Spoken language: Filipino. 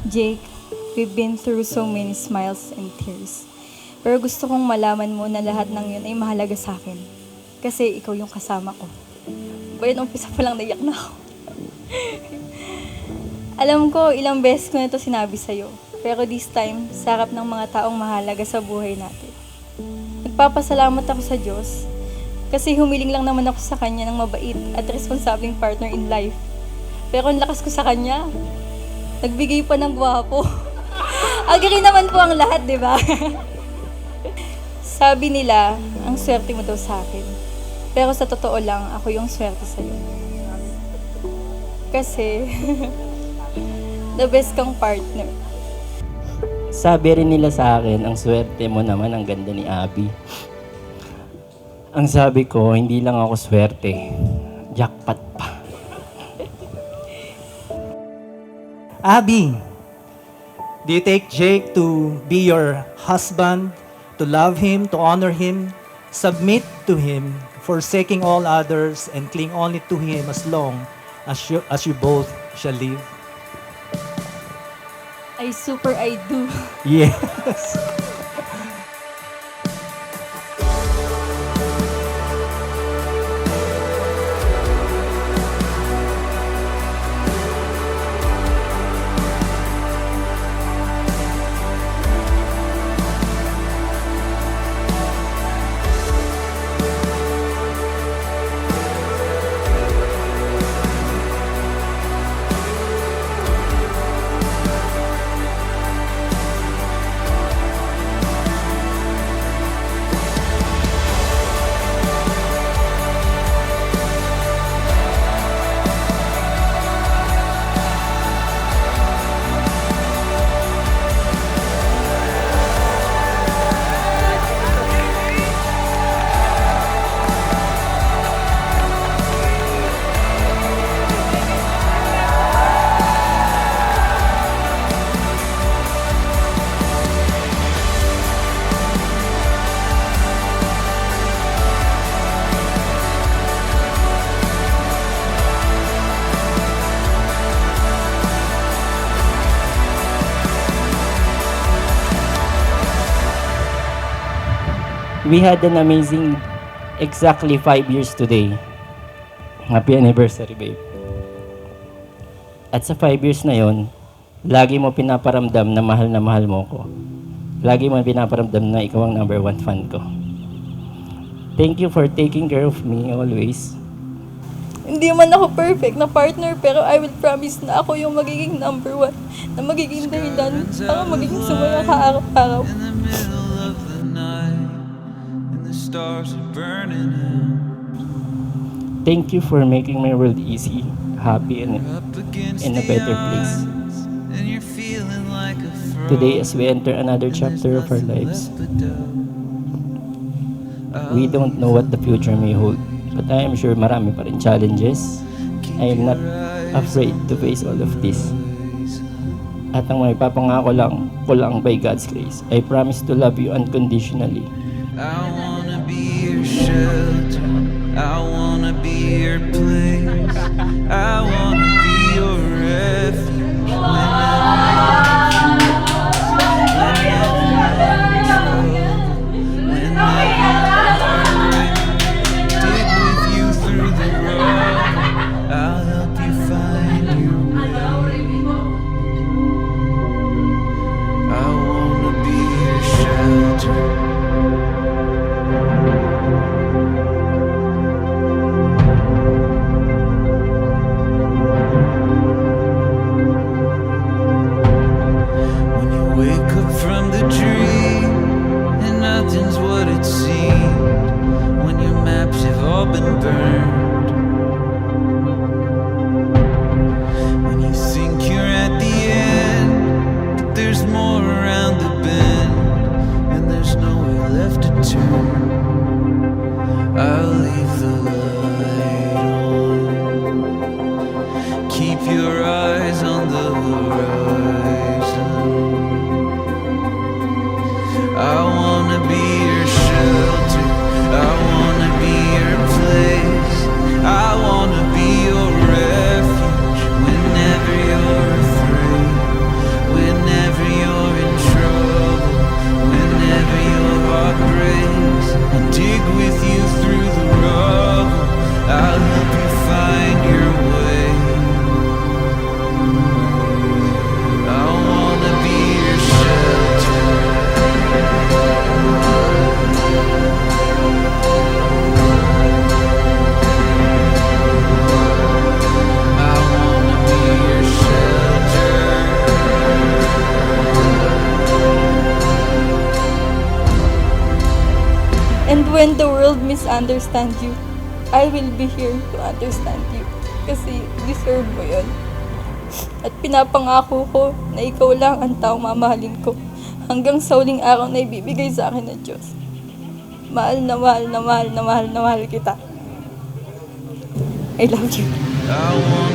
Jake, we've been through so many smiles and tears. Pero gusto kong malaman mo na lahat ng yun ay mahalaga sa akin. Kasi ikaw yung kasama ko. Bayan, umpisa pa lang naiyak na ako. Alam ko, ilang beses ko na ito sinabi sa'yo. Pero this time, sa harap ng mga taong mahalaga sa buhay natin. Nagpapasalamat ako sa Diyos. Kasi humiling lang naman ako sa Kanya ng mabait at responsableng partner in life. Pero ang lakas ko sa Kanya. Nagbigay pa ng gwapo. Agree naman po ang lahat, di ba? Sabi nila, ang swerte mo daw sa akin. Pero sa totoo lang, ako yung swerte sa'yo. Kasi, the best kang partner. Sabi rin nila sa akin, ang swerte mo naman, ang ganda ni Abby. Ang sabi ko, hindi lang ako swerte. Jackpot pa. Abby, do you take Jake to be your husband, to love him, to honor him, submit to him, forsaking all others, and cling only to him as long as you both shall live? I do. Yes. We had an amazing, exactly 5 years today. Happy anniversary, babe. At sa 5 years na yon, lagi mo pinaparamdam na mahal mo ko. Lagi mo pinaparamdam na ikaw ang number 1 fan ko. Thank you for taking care of me always. Hindi man ako perfect na partner, pero I will promise na ako yung magiging number 1, na magiging dahilan para magiging sumaya ka araw-araw. In the middle of the night, and the stars are burning out. Thank you for making my world easy, happy, and Up against in a the better place. odds, and you're feeling like a fraud. Today, as we enter another chapter of our lives, we don't know what the future may hold, but I am sure marami pa rin challenges. I am not afraid to face all of this. At ang may papangako ko lang by God's grace, I promise to love you unconditionally. I wanna be your shelter, I wanna be your place, I wanna be your refuge dig with you through the road, I'll help you find your way. I wanna be your shelter. When you wake up from the dream and nothing's what it seemed, when your maps have all been burned, when you think you're at the end, but there's more around the bend, and there's nowhere left to turn, I'll leave the light on. Keep your eyes on the horizon. I wanna be your shelter, I wanna be your place, I wanna be your refuge whenever you're afraid, when the world misunderstands you, I will be here to understand you. Kasi deserve mo yun. At pinapangako ko na ikaw lang ang taong mamahalin ko hanggang sa huling araw na ibibigay sa akin ng Diyos. Mahal na mahal na mahal na mahal na mahal kita. I love you. I want